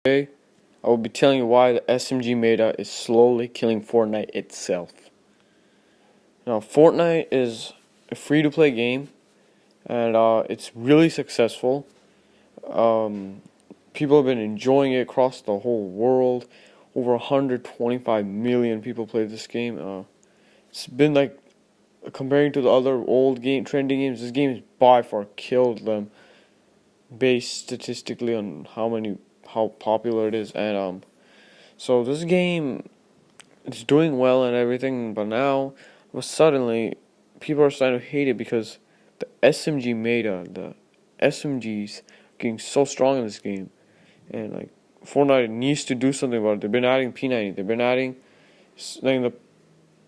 Today, I will be telling you why the SMG Meta is slowly killing Fortnite itself. Now, Fortnite is a free-to-play game, and it's really successful. People have been enjoying it across the whole world. Over 125 million people play this game. It's been like, comparing to the other old trending games, this game has by far killed them, based statistically on how popular it is. And so this game is doing well and everything, but now suddenly people are starting to hate it because the SMG Meta, the SMGs, are getting so strong in this game, and like Fortnite needs to do something about it. They've been adding P90. They've been adding, like, the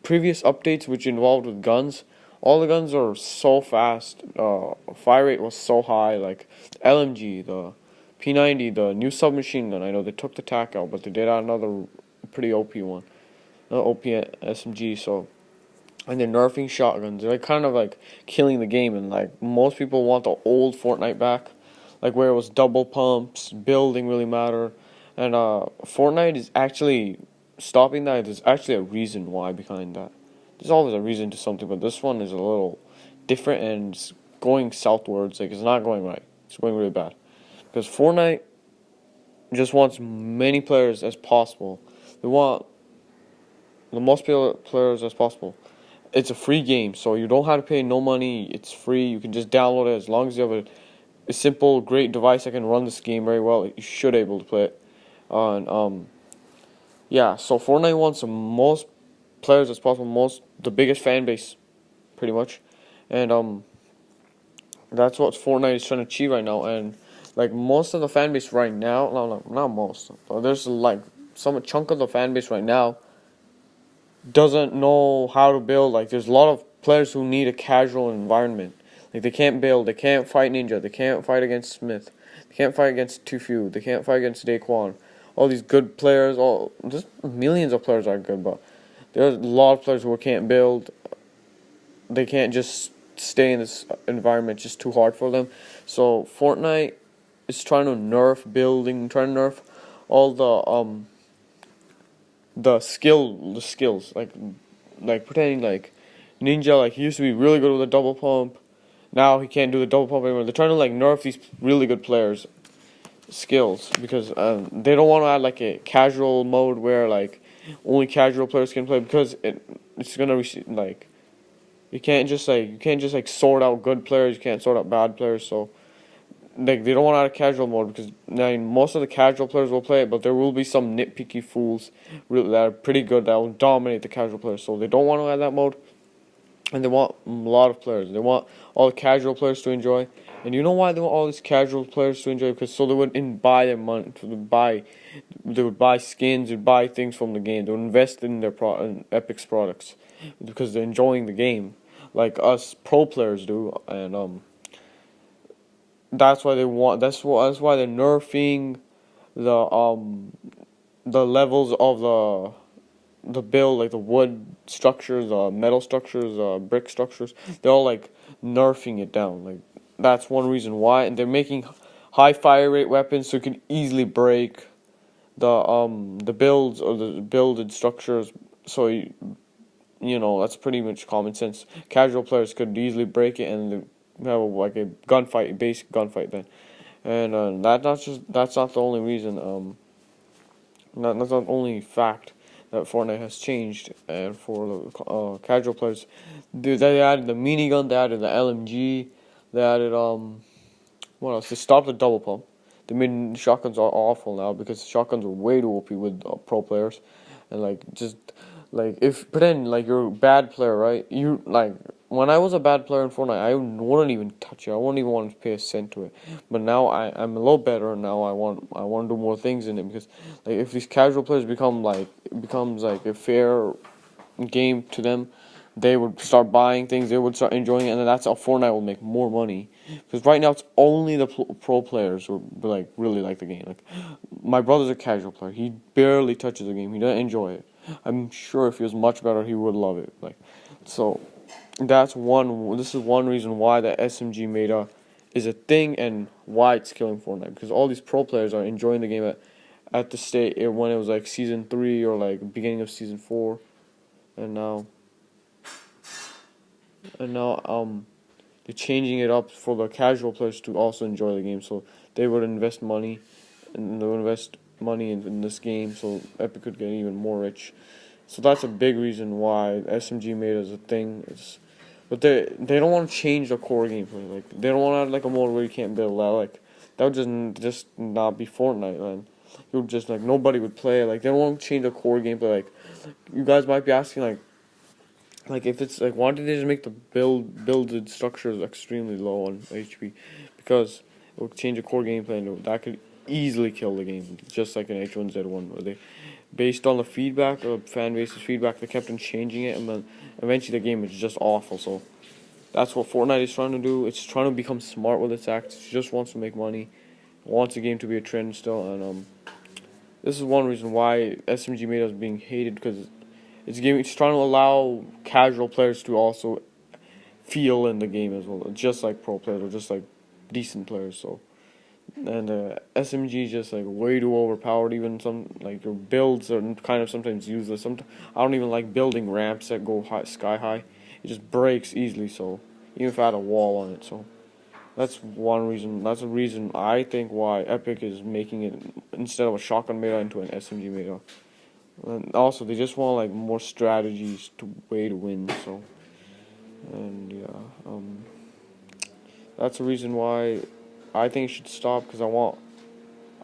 previous updates, which involved with guns. All the guns are so fast. Fire rate was so high. Like LMG, the P90, the new submachine gun. I know they took the tack out, but they did add another pretty OP one, OP SMG. So, and they're nerfing shotguns. They're like kind of like killing the game. And like most people want the old Fortnite back, like where it was double pumps, building really matter. And Fortnite is actually stopping that. There's actually a reason why behind that. There's always a reason to something, but this one is a little different and it's going southwards. Like, it's not going right. It's going really bad. Because Fortnite just wants many players as possible. They want the most players as possible. It's a free game, so you don't have to pay no money. It's free. You can just download it as long as you have a simple, great device that can run this game very well. You should be able to play it. Yeah, so Fortnite wants the most players as possible, the biggest fan base, pretty much, and that's what Fortnite is trying to achieve right now. And like most of the fan base right now, no, not most, but there's like some chunk of the fan base right now doesn't know how to build. Like, there's a lot of players who need a casual environment. Like, they can't build, they can't fight Ninja, they can't fight against Smith, they can't fight against Too, they can't fight against Daquan. All these good players, just millions of players are good, but there's a lot of players who can't build. They can't just stay in this environment. It's just too hard for them. So Fortnite is trying to nerf building, trying to nerf all the skills. Like pretending like Ninja, like, he used to be really good with a double pump. Now he can't do the double pump anymore. They're trying to like nerf these really good players' skills because they don't want to add like a casual mode where like only casual players can play, because it's gonna like you can't just sort out good players, you can't sort out bad players. So like they don't want to add a casual mode because most of the casual players will play it, but there will be some nitpicky fools that are pretty good that will dominate the casual players. So they don't want to add that mode, and they want a lot of players. They want all the casual players to enjoy. And you know why they want all these casual players to enjoy? Because so they would buy their money, they would buy skins, they would buy things from the game. They would invest in their in Epic's products because they're enjoying the game, like us pro players do. And that's why they want. That's why they're nerfing the levels of the build, like the wood structures, the metal structures, brick structures. They're all like nerfing it down. Like, that's one reason why. And they're making high fire rate weapons so you can easily break the builds or the builded structures. So you know that's pretty much common sense. Casual players could easily break it and have like a gunfight, basic gunfight then. And that's not the only reason. That's not the only fact that Fortnite has changed. And for the casual players, they added the minigun, they added the LMG, they added what else? They stopped the double pump. They made shotguns are awful now because shotguns are way too OP with pro players. And like, just like, if pretend like you're a bad player, right? You like, when I was a bad player in Fortnite, I wouldn't even touch it. I wouldn't even want to pay a cent to it. But now I'm a little better. And now I want to do more things in it, because like if these casual players becomes like a fair game to them, they would start buying things, they would start enjoying it, and then that's how Fortnite will make more money. Because right now it's only the pro players who like really like the game. Like, my brother's a casual player. He barely touches the game. He doesn't enjoy it. I'm sure if he was much better, he would love it. Like, so this is one reason why the SMG Meta is a thing and why it's killing Fortnite, because all these pro players are enjoying the game at the state when it was like season 3 or like beginning of season 4, and now they're changing it up for the casual players to also enjoy the game. So they would invest money, and they would invest money in this game, so Epic could get even more rich. So that's a big reason why SMG Meta is a thing. But they don't want to change the core gameplay. Like they don't want to add like a mode where you can't build. Like that would just not be Fortnite, man. It would just like nobody would play it. Like they don't want to change the core gameplay. Like you guys might be asking like if it's like why did they just make the builded structures extremely low on HP? Because it would change the core gameplay and that could easily kill the game, just like in H1Z1 where they, based on the feedback of fan base's feedback, they kept on changing it, and then eventually the game is just awful. So that's what Fortnite is trying to do. It's trying to become smart with its acts. It just wants to make money, wants the game to be a trend still, and this is one reason why SMG Meta is being hated, because it's trying to allow casual players to also feel in the game as well, just like pro players or just like decent players. So and SMG is just like way too overpowered. Even some like your builds are kind of sometimes useless. I don't even like building ramps that go sky high. It just breaks easily. So even if I had a wall on it, so that's one reason. That's a reason I think why Epic is making it instead of a shotgun meta into an SMG meta. And also they just want like more strategies to way to win. So and yeah, that's the reason why I think it should stop, because I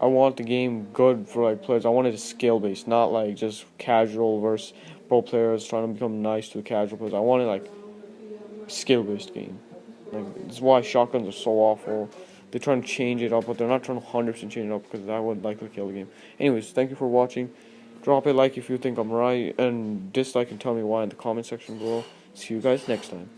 want the game good for like players. I want it to skill based, not like just casual versus pro players trying to become nice to the casual players. I want it like skill based game. Like this is why shotguns are so awful. They're trying to change it up, but they're not trying to 100% change it up, because that would likely kill the game. Anyways, thank you for watching. Drop a like if you think I'm right, and dislike and tell me why in the comment section below. See you guys next time.